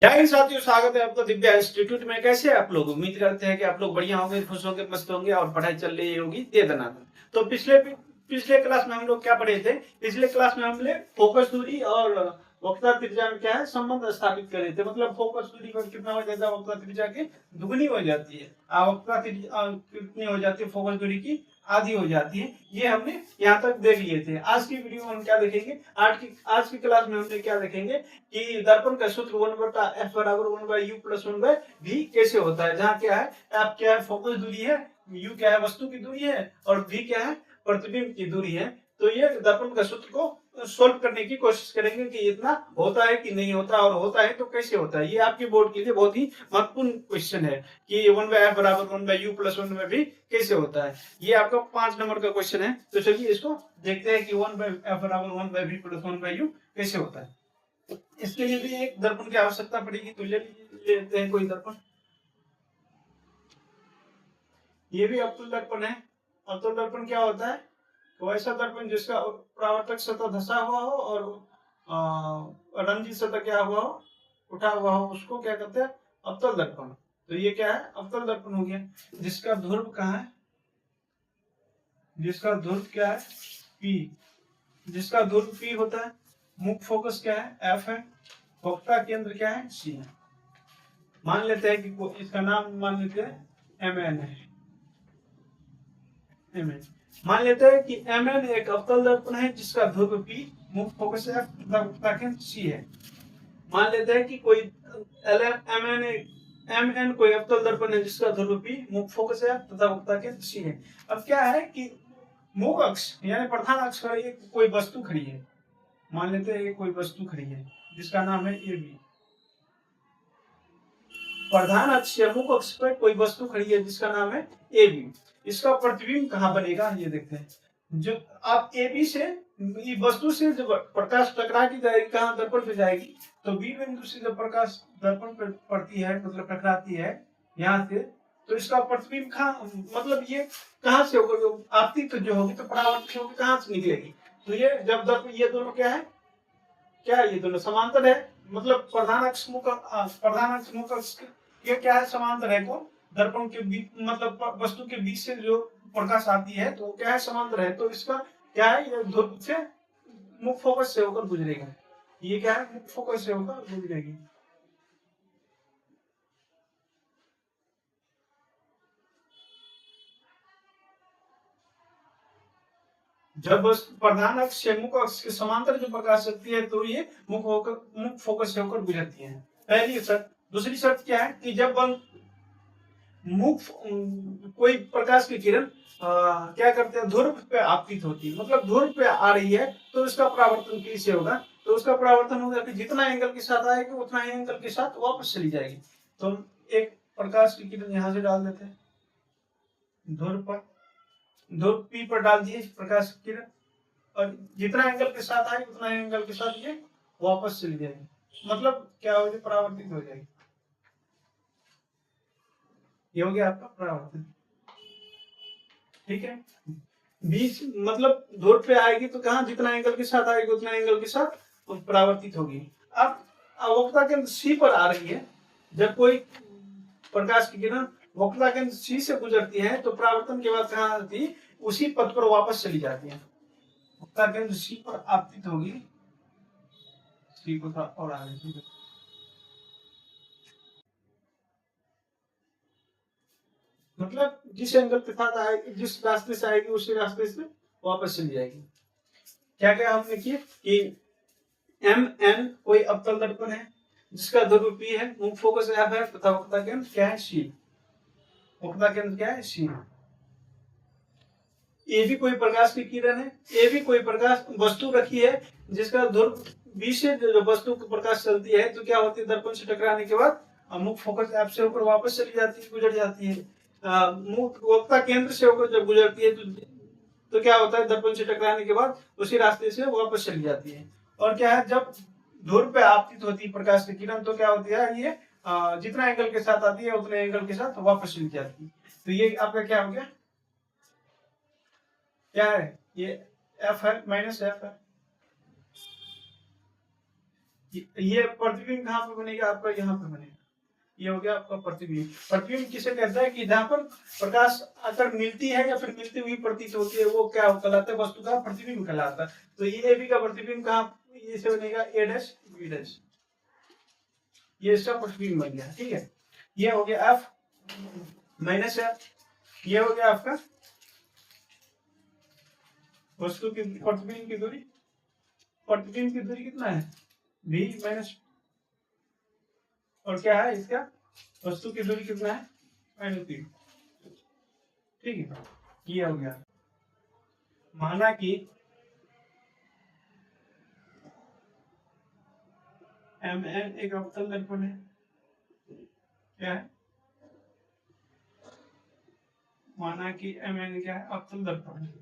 जय हिंद साथियों, स्वागत है आपका दिव्या इंस्टीट्यूट में। कैसे हैं आप लोग? उम्मीद करते हैं कि आप लोग बढ़िया होंगे, खुश होंगे, मस्त होंगे और पढ़ाई चल रही होगी दे दनादन। तो पिछले क्लास में हम लोग क्या पढ़े थे? पिछले क्लास में हमने फोकस दूरी और वक्रता त्रिज्या में क्या है संबंध स्थापित करे थे। मतलब फोकस दूरी पर कितना हो जाता है, वक्रता त्रिज्या की दुगनी हो जाती है। वक्रता त्रिज्या कितनी हो जाती है, फोकस दूरी की आधी हो जाती है। ये हमने यहाँ तक देख लिए थे। आज की वीडियो में हम क्या देखेंगे? आज की क्लास में हमने क्या देखेंगे कि दर्पण का सूत्र 1/f बराबर 1/u प्लस 1/v कैसे होता है। जहाँ क्या है, f क्या है फोकस दूरी है, u क्या है वस्तु की दूरी है और v क्या है प्रतिबिंब की दूरी है। तो ये दर्पण का सूत्र को सोल्व करने की कोशिश करेंगे कि इतना होता है कि नहीं होता, और होता है तो कैसे होता है। ये आपके बोर्ड के लिए बहुत ही महत्वपूर्ण क्वेश्चन है कि 1/f बराबर 1/u प्लस 1/v कैसे होता है। ये आपका 5 नंबर का क्वेश्चन है। तो चलिए इसको देखते हैं कि 1/f बराबर 1/v प्लस 1/u कैसे होता है। इसके लिए भी एक दर्पण की आवश्यकता पड़ेगी। तो ले लेते हैं कोई दर्पण। ये भी अवतल दर्पण है। अवतल दर्पण क्या होता है? तो ऐसा दर्पण जिसका परावर्तक सतह धसा हुआ हो और रंजित सतह क्या हुआ हो, उठा हुआ हो, उसको क्या कहते हैं? अवतल दर्पण। तो ये क्या है? अवतल दर्पण हो गया। जिसका ध्रुव कहाँ है? जिसका ध्रुव क्या है? P। जिसका ध्रुव P होता है। मुख्य फोकस क्या है? F है। फोकता केंद्र क्या है? C है। मान लेते हैं कि इसका नाम मान लेते हैं Mn है। Mn मान लेते हैं कि Mn एक अवतल दर्पण है जिसका ध्रुव P, मुख्य फोकस F तथा वक्रता केंद्र C है। मान लेते हैं कि कोई Mn कोई अवतल दर्पण है जिसका ध्रुव P, मुख्य फोकस F तथा वक्रता केंद्र C है। अब क्या है कि मुख्य अक्ष यानी प्रधान अक्ष पर एक कोई वस्तु खड़ी है। मान लेते हैं कोई वस्तु खड़ी है जिसका नाम है AB। प्रधान अक्ष या मुख्य अक्ष पर कोई वस्तु खड़ी है जिसका नाम है AB। इसका प्रतिबिंब कहाँ बनेगा ये देखते हैं। जो आप AB से वस्तु से जब प्रकाश टकरा की जाएगी, कहाँ दर्पण पे जाएगी, तो B बिंदु से जब प्रकाश दर्पण पर पड़ती है, मतलब टकराती है यहाँ से, तो इसका प्रतिबिंब कहाँ, मतलब ये कहाँ से होगा? आपतित जो होगी तो परावर्तित होगी, कहाँ से निकलेगी? तो ये जब दर्पण, ये दोनों क्या है, क्या ये दोनों समांतर है। मतलब प्रधान अक्ष मुख्य अक्ष ये क्या है? समांतर है। कौन? दर्पण के बीच, मतलब वस्तु के बीच से जो प्रकाश आती है तो क्या है? समांतर है। तो इसका क्या है? ये ध्रुव से मुख्य फोकस से होकर गुजरेगा। ये क्या है? मुख्य फोकस से होकर गुजरेगी। जब प्रधान अक्ष से मुख्य अक्ष के समांतर जो प्रकाश शक्ति है तो ये मुख्य फोकस से होकर गुजरती है। पहली शर्त। दूसरी शर्त क्या है कि जब कोई प्रकाश की किरण क्या करते हैं? ध्रुव पे आपतित होती है, मतलब ध्रुव पे आ रही है, तो इसका परावर्तन कैसे होगा? तो उसका परावर्तन होगा कि जितना एंगल के साथ आएगी उतना ही एंगल के साथ वापस चली जाएगी। तो हम एक प्रकाश की किरण यहां से डाल देते हैं ध्रुव पर, ध्रुव पी पर डाल दिए प्रकाश की किरण, और जितना एंगल के साथ आएगी उतना एंगल के साथ ये वापस चली जाएगी। मतलब क्या हो जाएगी? परावर्तित हो जाएगी। ये हो गया आपका परावर्तन। ठीक है। बीच मतलब ध्रुव पे आएगी तो कहा जितना एंगल के साथ आएगी उतना एंगल के साथ परावर्तित होगी। अब वक्रता केंद्र सी पर आ रही है। जब कोई प्रकाश की किरण वक्रता केंद्र सी से गुजरती है तो परावर्तन के बाद कहाँ आती है? उसी पथ पर वापस चली जाती है। वक्रता केंद्र सी पर आपतित होगी। सी को था और आगे मतलब जिस एंगल के साथ आएगी, जिस रास्ते से आएगी उसी रास्ते से वापस चली जाएगी। क्या क्या हमने किया कि Mn कोई अवतल दर्पण है जिसका ध्रुव P है, मुख्य फोकस F है तथा वक्रता केंद्र क्या है? C। वक्रता केंद्र क्या है? C। ये भी कोई प्रकाश की किरण है। ये भी कोई प्रकाश वस्तु रखी है जिसका ध्रुव B से जो वस्तु की प्रकाश चलती है तो क्या होती है? दर्पण से टकराने के बाद मुख्य फोकस F से होकर वापस चली जाती है, गुजर जाती है। मुख्य वक्रता केंद्र से होकर जब गुजरती है तो क्या होता है? दर्पण से टकराने के बाद उसी रास्ते से वापस चली जाती है। और क्या है? जब ध्रुव पे आपतित होती है प्रकाश की किरण तो क्या होती है? ये जितना एंगल के साथ आती है उतने एंगल के साथ वापस चली जाती है। तो ये आपका क्या हो गया? क्या है? ये F है, माइनस F है। ये प्रतिबिंब कहाँ पे बनेगा आपका, यहाँ पे बनेगा। ये हो गया आपका प्रतिबिंब। प्रतिबिंब किसे कहता है कि जहाँ पर प्रकाश आकर मिलती है या फिर मिलती हुई प्रतीत होती है, वो क्या कहलाता है, वस्तु का प्रतिबिंब कहलाता है। तो ये ए बी का प्रतिबिंब कहाँ ये से बनेगा, ए डैश बी डैश, ये इसका प्रतिबिंब बन गया। ठीक है, ये हो गया एफ माइनस एफ, ये हो गया आपका वस्तु की प्रतिबिंब की दूरी। प्रतिबिंब की दूरी कितना है, v माइनस, और क्या है इसका वस्तु की दूरी कितना है, माइनस v। ठीक है, ये हो गया। माना कि mn एक अवतल दर्पण है, क्या है, माना कि mn क्या है, अवतल दर्पण है,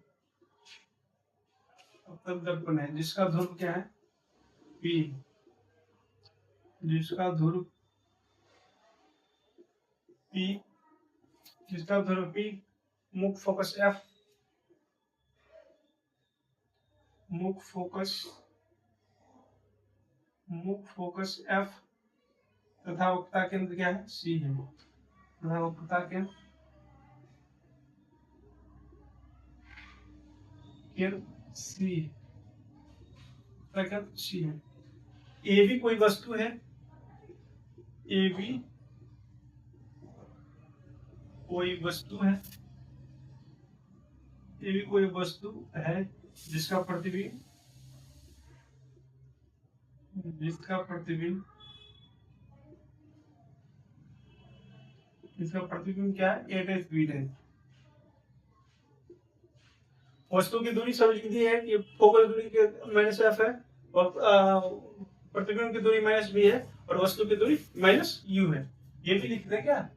अवतल दर्पण है जिसका ध्रुव क्या है, p, जिसका ध्रुव p, जिसका ध्रुव p, मुख्य फोकस f, मुख्य फोकस f तथा वक्रता केंद्र क्या है, c है, तथा वक्रता केंद्र c है। ए भी कोई वस्तु है, ए भी कोई वस्तु है, ये भी कोई वस्तु है जिसका प्रतिबिंब क्या है, ए डैश बी डैश। वस्तु की दूरी समझ लीजिए है कि फोकस दूरी के माइनस एफ है, और प्रतिबिंब की दूरी माइनस बी है, और वस्तु की दूरी माइनस यू है। ये भी लिख दे, क्या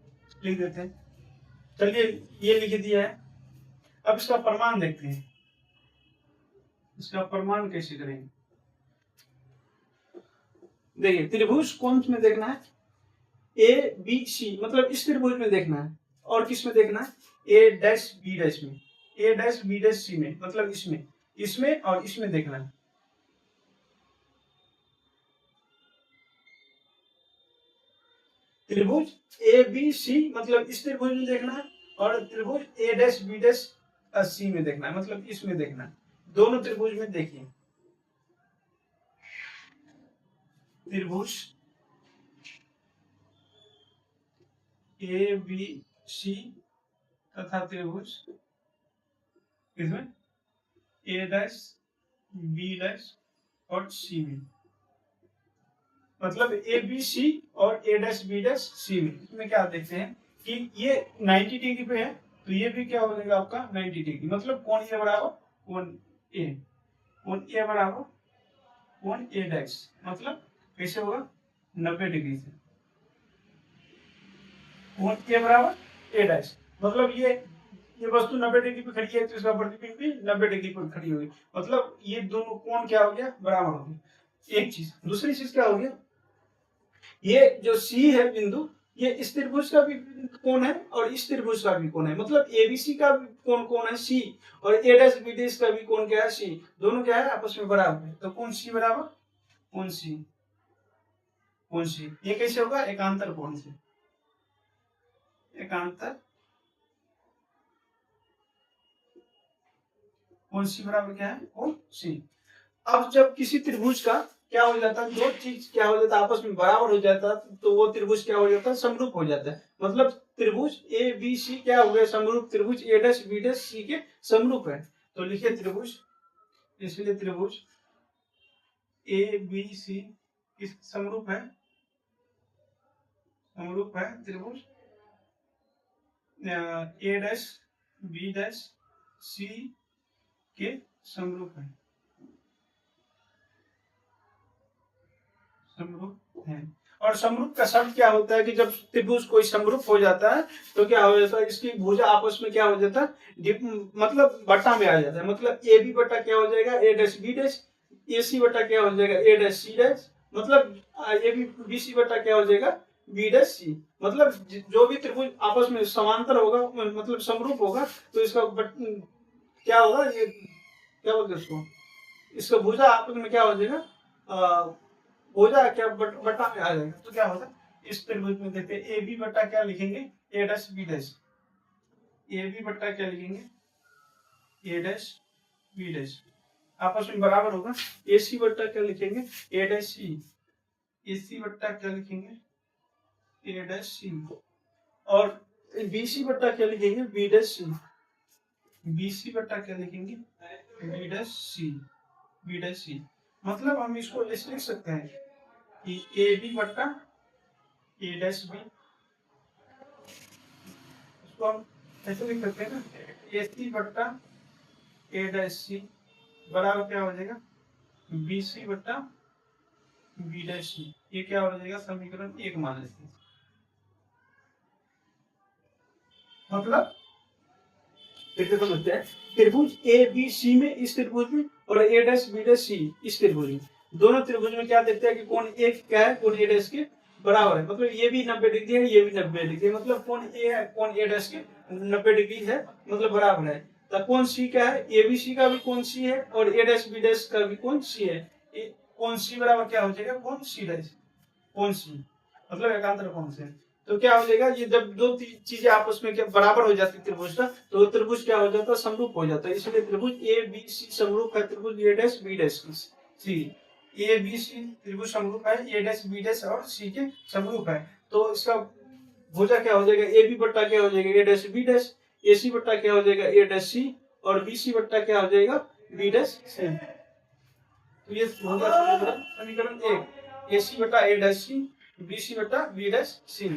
लिख देते हैं, चलिए ये लिख दिया है। अब इसका प्रमाण देखते हैं, इसका प्रमाण कैसे करेंगे। देखिए त्रिभुज कौन में देखना है, ए बी सी, मतलब इस त्रिभुज में देखना है, और किस में देखना है, ए डैश बी डैश में, ए डैश बी डैश सी में, मतलब इसमें और इसमें देखना है। त्रिभुज ए बी सी मतलब इस त्रिभुज में देखना है, और त्रिभुज ए डैश बी डैश सी में देखना है, मतलब इसमें देखना है। दोनों त्रिभुज में देखिए, त्रिभुज ए बी सी तथा त्रिभुज इसमें ए डैश बी डैश और सी में, मतलब ए बी सी और ए डैश बी डैश सी में। इसमें क्या देखते हैं कि ये 90 डिग्री पे है, तो ये भी क्या हो जाएगा आपका 90 डिग्री, मतलब कोण ए बराबर कोण ए बराबर कोण ए डैश, मतलब कैसे होगा 90 डिग्री से, कोण ए बराबर ए डैश, मतलब ये वस्तु 90 डिग्री पे खड़ी है, तो इसका प्रतिबिंब भी 90 डिग्री पर खड़ी होगी, मतलब ये दोनों कोण क्या हो गया, बराबर हो गया। एक चीज, दूसरी चीज क्या हो गया, ये जो सी है बिंदु, ये इस त्रिभुज का भी कोण है और इस त्रिभुज का भी कोण है, मतलब एबीसी का भी कोण है सी, और ए डैश बी डैश का भी कोण क्या है सी, दोनों क्या है आपस में बराबर है, तो कोण सी बराबर कोण सी, ये कैसे होगा, एकांतर कोण से, एकांतर कोण सी बराबर क्या है, कोण सी। अब जब किसी त्रिभुज का क्या हो जाता है, दो चीज क्या हो जाता है आपस में बराबर हो जाता है, तो वो त्रिभुज क्या हो जाता है, समरूप हो जाता है, मतलब त्रिभुज ए बी सी क्या हो गया, समरूप त्रिभुज ए डैश बी डैश सी के समरूप है। तो लिखिए त्रिभुज, इसलिए त्रिभुज ए बी सी किस समरूप है, त्रिभुज ए डैश बी डैश सी के समरूप है, समरूप है। और समरूप का शब्द क्या होता है कि जब त्रिभुज कोई समरूप हो जाता है तो क्या हो जाता है, इसकी भुजा आपस में क्या हो जाता है, मतलब बट्टा में आ जाता है, मतलब ए बी बट्टा क्या हो जाएगा, ए डैश बी डैश, ए सी बट्टा क्या हो जाएगा, ए डैश सी डैश, मतलब ए बी सी बट्टा क्या हो जाएगा, बी डैश सी, मतलब जो भी त्रिभुज आपस में समांतर होगा, मतलब समरूप होगा, तो इसका क्या होगा, ये क्या बोलते हैं उसको, इसका भुजा आपस में क्या हो जाएगा, भुजा क्या बट्टा में आ जाएगा, तो क्या होगा इस त्रिभुज में देखते हैं ए बी बट्टा क्या लिखेंगे A dash B dash, A B बट्टा क्या लिखेंगे ए डैश बी डैश, आपस में बराबर होगा। ए सी बट्टा क्या लिखेंगे ए डैश सी, ए सी बट्टा क्या लिखेंगे ए डैश सी, और बी सी बट्टा क्या लिखेंगे बी डैश सी, बी सी बट्टा क्या लिखेंगे बी डैश सी, बी डैश सी। मतलब हम इसको ऐसे लिख सकते हैं कि ए बी बट्टा ए डैश बी, इसको हम ऐसे लिख सकते हैं ना ए सी बट्टा ए डैश सी बराबर क्या हो जाएगा बी सी बट्टा बी डैश सी, ये क्या हो जाएगा समीकरण 1 मान लेते हैं। मतलब फिर से समझते हैं, त्रिभुज ए बी सी में इस त्रिभुज में और ए डैश बी डैश सी इस त्रिभुज में, दोनों त्रिभुज में क्या देखते हैं कि कोण एक क्या है कोण ए डैश के बराबर है, मतलब ये भी 90 डिग्री है ये भी 90 डिग्री है, मतलब कोण ए है कोण ए डैश के 90 डिग्री है मतलब बराबर है। तो कोण सी क्या है ए बी सी का भी कोण सी है और ए डैश बी डैश का भी कोण सी है, कोण सी बराबर क्या हो जाएगा कोण सी डैश, कोण सी मतलब एकांतर कोण से। तो क्या हो जाएगा ये जब दो चीजें आपस में क्या बराबर हो जाती है त्रिभुज का, तो त्रिभुज क्या हो जाता है समरूप हो जाता है, इसलिए त्रिभुज ए बी सी समरूप है त्रिभुज A dash B dash C, A B C त्रिभुज समरूप है ए डैश बी डैश और सी के समरूप है। तो इसका भुजा क्या हो जाएगा ए बी बट्टा क्या हो जाएगा ए डैश बी डैश, ए सी बट्टा क्या हो जाएगा ए डैश सी और बी सी बट्टा क्या हो जाएगा बी डैश सी। तो ये होगा समीकरण 1 ए सी बट्टा A dash C B C बट्टा बी डैश सी,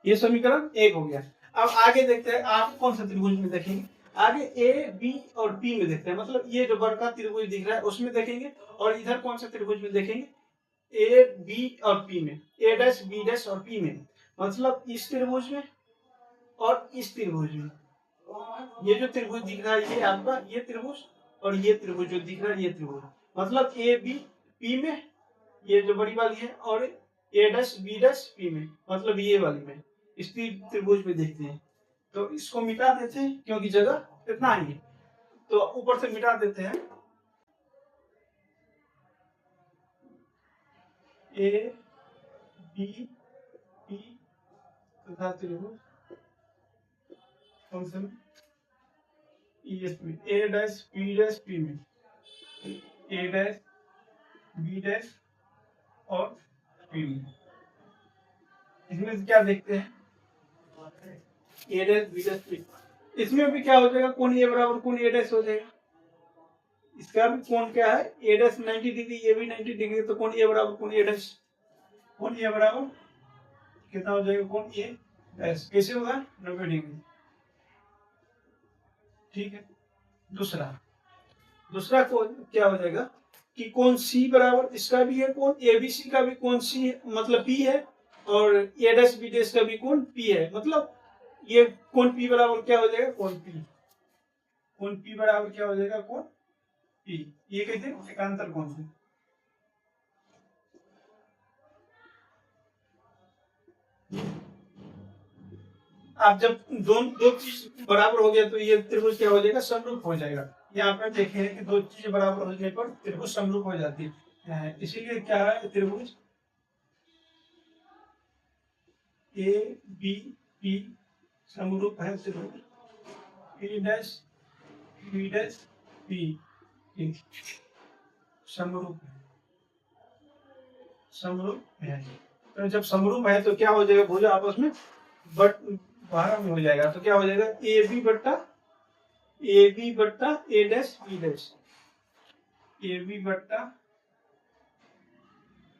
ये समीकरण 1 हो गया। अब आगे देखते हैं आप कौन सा त्रिभुज में देखेंगे, आगे ए बी और पी में देखते हैं, मतलब ये जो बड़का त्रिभुज दिख रहा है उसमें देखेंगे और इधर कौन सा त्रिभुज में देखेंगे ए बी और पी में, ए डैश बी डैश और पी में, मतलब इस त्रिभुज में और इस त्रिभुज में, ये जो त्रिभुज दिख रहा है ये आपका ये त्रिभुज और ये त्रिभुज जो दिख रहा है ये त्रिभुज, मतलब ए बी पी में ये जो बड़ी वाली है और ए डैश बी डैश पी में, मतलब ये वाली में इस त्रिभुज में देखते हैं। तो इसको मिटा देते हैं क्योंकि जगह इतना ही है, तो ऊपर से मिटा देते हैं ए बी पी तथा त्रिभुज फंक्शन में ए डैश बी डैश पी में, ए डैश बी डैश और पी में, इसमें क्या देखते हैं ए डैश बी डैश पी, इसमें भी क्या हो जाएगा कोण ए बराबर कोण ए डैश हो जाएगा, इसका भी कोण क्या है ए डैश 90 डिग्री ये भी 90 डिग्री, तो कोण ए बराबर कोण ए डैश, कोण ए बराबर कितना हो जाएगा कोण ए डैश कैसे होगा 90 डिग्री, ठीक है। दूसरा कोण क्या हो जाएगा कि कोण सी बराबर इसका भी है कोण ए बी सी का भी कोण सी है मतलब पी है और ए डैश बी डैश का भी कोण पी है, मतलब ये कोण पी बराबर क्या हो जाएगा कोण पी, कोण पी बराबर क्या हो जाएगा कोण पी, ये कहते हैं एकांतर कोण से। आप जब दो चीज बराबर हो गया तो ये त्रिभुज क्या हो जाएगा समरूप हो जाएगा, यहाँ पर देखें कि दो चीजें बराबर होने पर त्रिभुज समरूप हो जाती है, इसीलिए क्या है त्रिभुज ए बी पी समरूप है त्रिभुज A dash B dash P समरूप है। तो जब समरूप है तो क्या हो जाएगा भुजा आपस में बट बाहर में हो जाएगा, तो क्या हो जाएगा ए बी बट्टा A dash B dash, A B बट्टा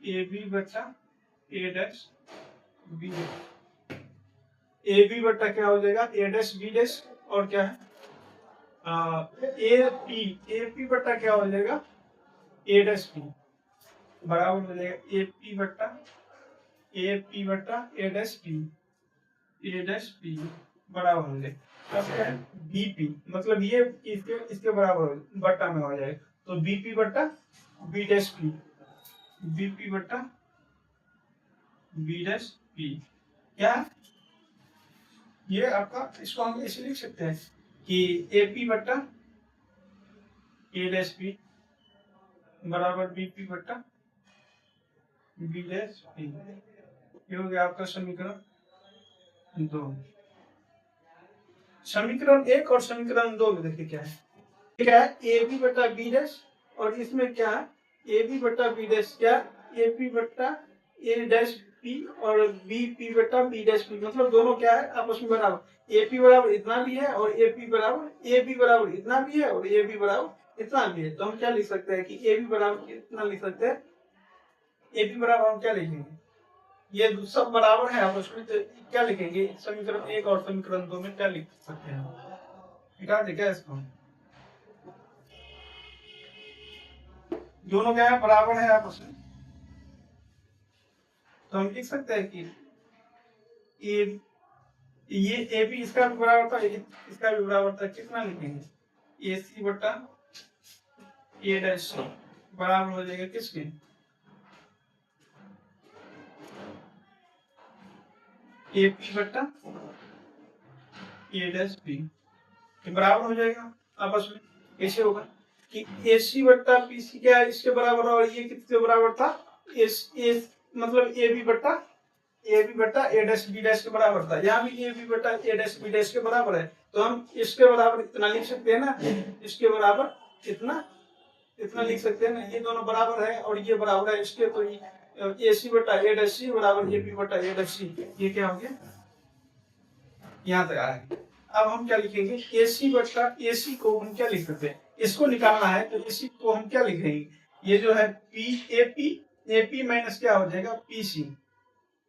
A dash B, A B बट्टा क्या हो जाएगा ए डैश बी डैश और क्या है ए पी बट्टा क्या हो जाएगा ए डैश पी बराबर हो जाएगा ए डैश पी बराबर हो जाएगा बीपी, मतलब ये इसके बराबर हो बट्टा में हो जाएगा, तो बीपी बट्टा बी डैश पी, बीपी बट्टा बी डैश पी क्या ये आपका, इसको हम ऐसे लिख सकते हैं कि ए पी बट्टा ए डैश पी बराबर बी पी बट्टा बी डैश पी। ये हो गया आपका समीकरण 2। समीकरण 1 और समीकरण 2 में देखिए क्या है ए बी बट्टा बी डैश, और इसमें क्या है ए बी बट्टा बी डैश, क्या ए पी बट्टा ए डैश पी और बी पी बट्टा बी डैश पी, मतलब दोनों क्या है आपस में बराबर। ए पी बराबर इतना भी है और ए पी बराबर ए बी बराबर इतना भी है और ए बी बराबर इतना भी है। तो हम क्या लिख सकते हैं कि ए बी बराबर इतना लिख सकते हैं, ए बी बराबर हम क्या लिखेंगे, ये सब बराबर है आपस में, तो क्या लिखेंगे समीकरण 1 और समीकरण 2 में क्या लिख सकते हैं, निकाल दे क्या इसको, दोनों क्या है बराबर है आपस में। तो हम लिख सकते हैं कि ये ए बी इसका भी बराबर था, इसका भी बराबर था, कितना लिखेंगे ए सी बट्टा ए डैश बराबर हो जाएगा किसके, ए पी बट्टा ए डैश पी के बराबर हो जाएगा आपस में। कैसे होगा कि ए सी बट्टा पी सी क्या है इसके बराबर, और ये किसके बराबर था एस मतलब ए बी बट्टा ए डैश बी डैश के बराबर था, यहाँ भी ए बी बट्टा ए डैश बी डैश के बराबर है। तो हम इसके बराबर इतना लिख सकते हैं ना, इसके बराबर इतना लिख सकते हैं ना, ये दोनों बराबर है और ये बराबर है इसके, तो ए सी बट्टा ए डैश सी बराबर ए बी बट्टा ए डैश सी, ये क्या हो गया यहाँ तक आ है। अब हम क्या लिखेंगे ए सी बट्टा ए सी को हम क्या लिख सकते हैं, इसको निकालना है तो ए सी को हम क्या लिखेंगे, ये जो है ए पी माइनस क्या हो जाएगा P C,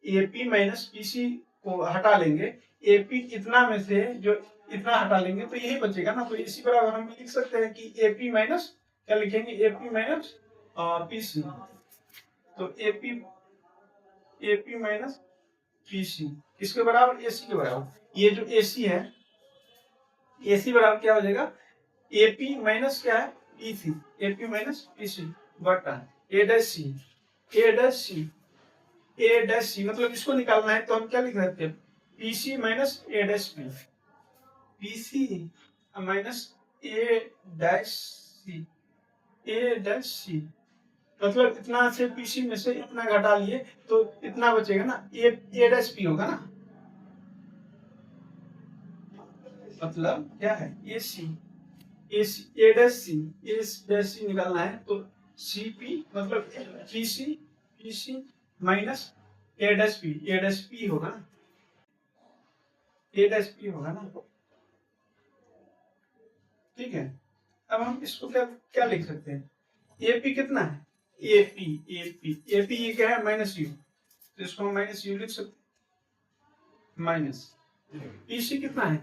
A P minus P C को हटा लेंगे, ए पी इतना में से जो इतना हटा लेंगे तो यही बचेगा ना, तो इसी बराबर हम लिख सकते हैं कि ए पी माइनस क्या लिखेंगे A P minus P C, तो A P minus P C किसके बराबर ए सी के बराबर, ये जो ए सी है ए सी बराबर क्या हो जाएगा ए पी माइनस क्या है P C, A P minus P C बटा A dash C, A dash C A dash C, मतलब इसको निकालना है तो हम क्या लिख सकते हैं P C minus A dash P, P C minus A dash C, A dash C, मतलब इतना से पीसी में से इतना घटा लिए तो इतना बचेगा ना ए डैश पी होगा ना, मतलब क्या है ए सी ए डैश सी निकालना है तो सी पी मतलब P C minus A dash P होगा ना, ए डैश पी होगा ना, ठीक है। अब हम इसको क्या लिख सकते हैं, ए पी कितना है ए पी ये क्या है माइनस यू, तो इसको हम माइनस यू लिख सकते, माइनस पी सी कितना है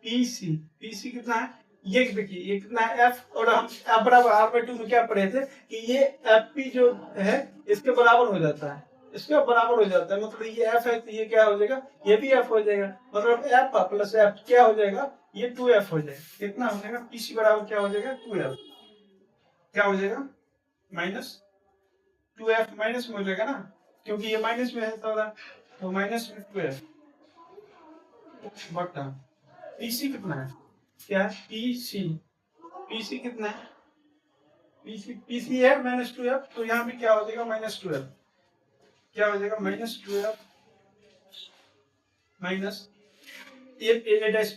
पी सी कितना है, ये देखिए ये कितना है एफ, और हम एफ बराबर आर बाई 2 में क्या पढ़े थे कि ये एफ पी जो है इसके बराबर हो जाता है, इसके बराबर हो जाता है, मतलब ये एफ है तो ये क्या हो जाएगा ये भी एफ हो जाएगा, मतलब एफ प्लस एफ क्या हो जाएगा ये 2f हो जाएगा, कितना हो जाएगा पीसी बराबर क्या हो जाएगा 2f, क्या हो जाएगा माइनस 2f माइनस में हो जाएगा ना, क्योंकि ये माइनस में है तो माइनस में 2f बटा पीसी कितना है क्या है पीसी कितना है पीसी है माइनस 2f, तो यहाँ भी क्या हो जाएगा माइनस 2f, क्या हो जाएगा minus 2f minus A dash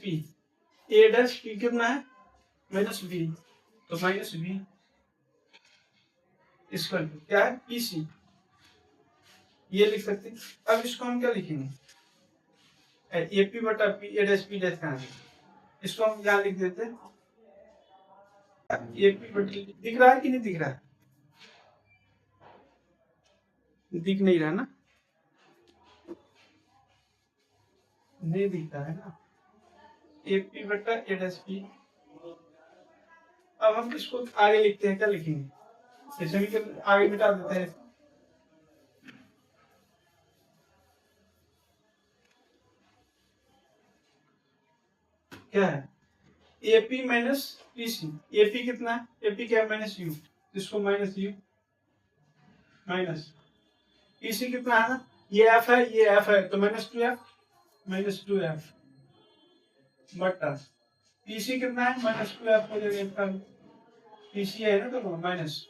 P कितना है माइनस बी, तो माइनस बी इसका क्या है पीसी, ये लिख सकते हैं। अब इसको हम क्या लिखेंगे ए पी बटा पी ए डैश कहाँ है, इसको हम यहाँ लिख देते हैं ए पी बटा, दिख रहा है कि नहीं दिख रहा है, दिख नहीं रहा ना, नहीं दिखता है ना ए पी बटा ए डैश पी। अब हम इसको आगे लिखते हैं, क्या लिखेंगे जैसे भी आगे मिटा देते हैं, क्या है एपी माइनस पीसी, एपी कितना है एपी क्या है माइनस यू, इसको माइनस यू माइनस पीसी कितना है ना ये एफ है तो माइनस टू एफ बटा पीसी कितना है माइनस 2f हो जाएगा, पीसी है ना, तो माइनस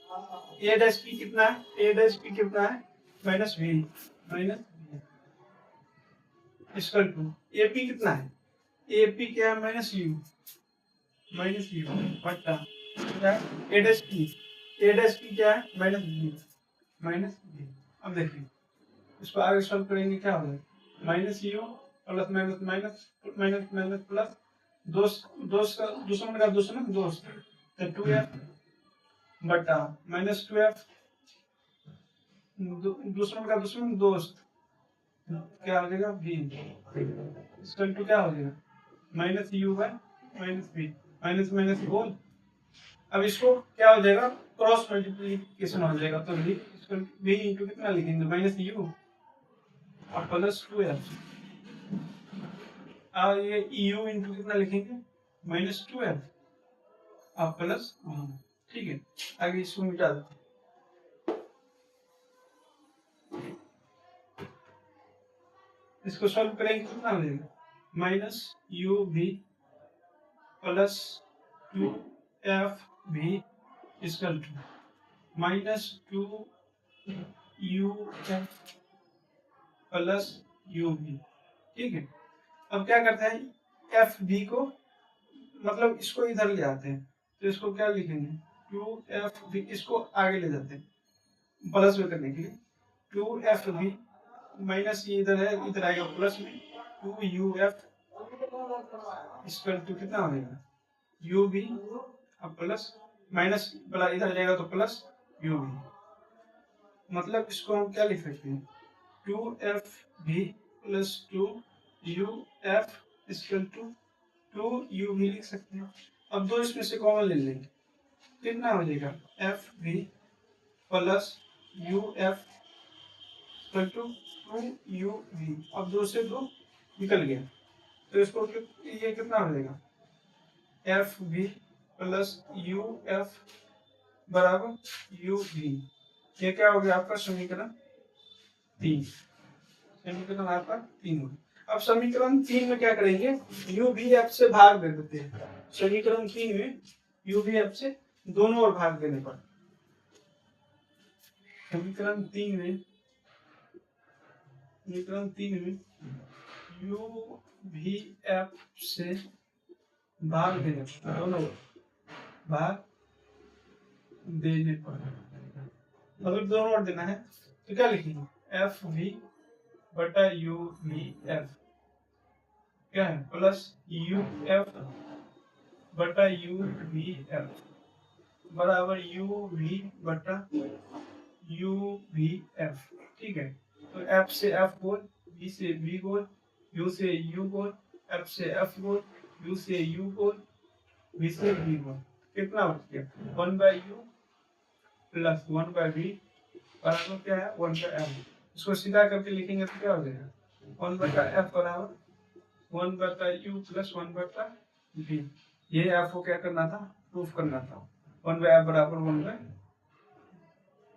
ए डैश पी कितना है, ए डैश पी कितना है minus V, minus equal to A P कितना है, ए पी क्या है माइनस यू, बटा क्या है ए डैश पी, ए डैश पी क्या है माइनस बी, माइनस बी। अब देखिए इसको आगे सॉल्व करेंगे क्या होगा, minus you plus minus minus minus minus plus दोस्त दोस्त का दुश्मन का दुश्मन दोस्त, तो 2f बटा माइनस 2f दुश्मन का दुश्मन दोस्त, क्या हो जाएगा v इक्वल टू क्या हो जाएगा minus U by minus B, minus minus whole. अब इसको क्या हो जाएगा क्रॉस मल्टीप्लीकेशन हो जाएगा, तो v इंटू कितना लिखेंगे माइनस यू और प्लस 2f, और ये u इंटू कितना लिखेंगे माइनस 2f और प्लस, ठीक है। आगे इसको मिटा दो, इसको सॉल्व करेंगे कितना हो जाएगा माइनस यू भी प्लस 2f भी equal to minus 2 U plus U भी, ठीक है। अब क्या करते हैं एफ बी को, मतलब इसको इधर ले आते हैं, तो इसको क्या लिखेंगे 2f बी, इसको आगे ले जाते हैं प्लस में करने के लिए, 2f बी माइनस ये इधर है, इधर आएगा प्लस में 2uf इक्वल टू कितना हो जाएगा u भी अब प्लस माइनस बड़ा इधर जाएगा तो प्लस u भी, मतलब इसको हम क्या लिख सकते हैं 2f भी plus 2uf equal to 2u भी लिख सकते हैं। अब दो इसमें से कॉमन ले लेंगे, कितना हो जाएगा f भी plus uf equal to 2u भी, अब दो से दो निकल गया, तो इसको ये कितना हो जाएगा F B plus U F बराबर यू बी, ये क्या हो गया आपका समीकरण 3, समीकरण आपका 3 हो। अब समीकरण 3 में क्या करेंगे यू भी एफ से भाग दे देते हैं, समीकरण 3 में यू भी एफ से दोनों ओर भाग देने पर, समीकरण 3 में यू भी एफ से भाग देने पर, दोनों भाग देने पर, मतलब दोनों ओर देना है, तो क्या लिखेंगे एफ वी बटा यू वी एफ क्या है प्लस यू एफ बटा यू वी एफ बराबर यू वी बटा यू वी एफ, ठीक है। तो एफ से एफ गोल, बी से बी गोल, यू से यू गोल, एफ से एफ गोल, यू से यू गोल, बी से बी गोल, कितना बच गया 1/u प्लस 1/v बराबर क्या है 1/f, इसको सीधा करके लिखेंगे तो क्या हो जाएगा 1/f बराबर 1/u प्लस 1/v, ये f को क्या करना था प्रूफ करना था, 1/f बराबर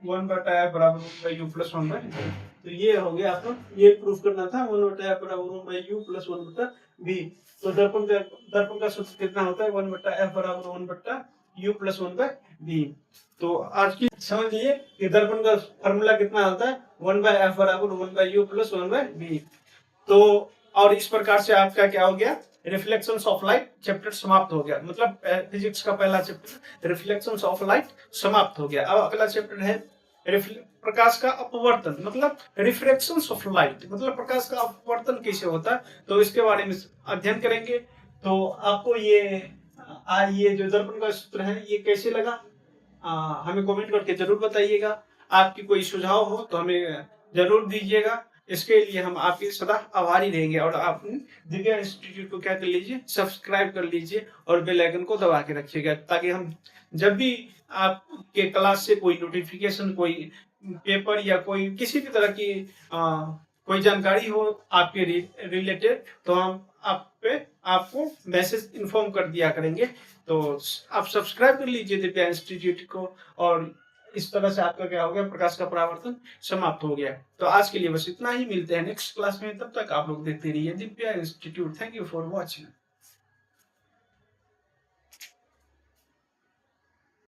1/f बराबर 1/u प्लस 1/v, तो ये हो गया आपको, ये प्रूफ करना था 1/f बराबर 1/u प्लस 1/v। तो दर्पण का सूत्र कितना होता है 1/f बराबर 1/u प्लस 1/v। तो आज की समझ लिए कि दर्पण का फॉर्मूला कितना होता है 1/f बराबर 1/u प्लस 1/v। तो और इस प्रकार से आपका क्या हो गया रिफ्लेक्शंस ऑफ लाइट चैप्टर समाप्त हो गया, मतलब फिजिक्स का पहला चैप्टर रिफ्लेक्शंस ऑफ लाइट समाप्त हो गया। अब अगला चैप्टर है प्रकाश का अपवर्तन, मतलब रिफ्रैक्शंस ऑफ लाइट, मतलब प्रकाश का अपवर्तन कैसे होता है, तो इसके बारे में अध्ययन करेंगे। तो आपको ये जो दर्पण का सूत्र है ये कैसे लगा हमें कमेंट करके जरूर बताइएगा। आपकी कोई सुझाव हो तो हमें जरूर दीजिएगा, इसके लिए हम आपके सदा आभारी रहेंगे। और आप दिव्या इंस्टीट्यूट को क्या कर लीजिए सब्सक्राइब कर लीजिए और बेल आइकन को दबा के रखिएगा, ताकि हम जब भी आपके क्लास से कोई नोटिफिकेशन, कोई पेपर या कोई किसी भी तरह की कोई जानकारी हो आपके रिलेटेड, तो हम आपको मैसेज इन्फॉर्म कर दिया करेंगे। तो आप सब्सक्राइब कर लीजिए दिव्या इंस्टीट्यूट को, और इस तरह से आपका क्या हो गया प्रकाश का परावर्तन समाप्त हो गया। तो आज के लिए बस इतना ही, मिलते हैं नेक्स्ट क्लास में, तब तक आप लोग देखते रहिए Divya institute. Thank you for watching.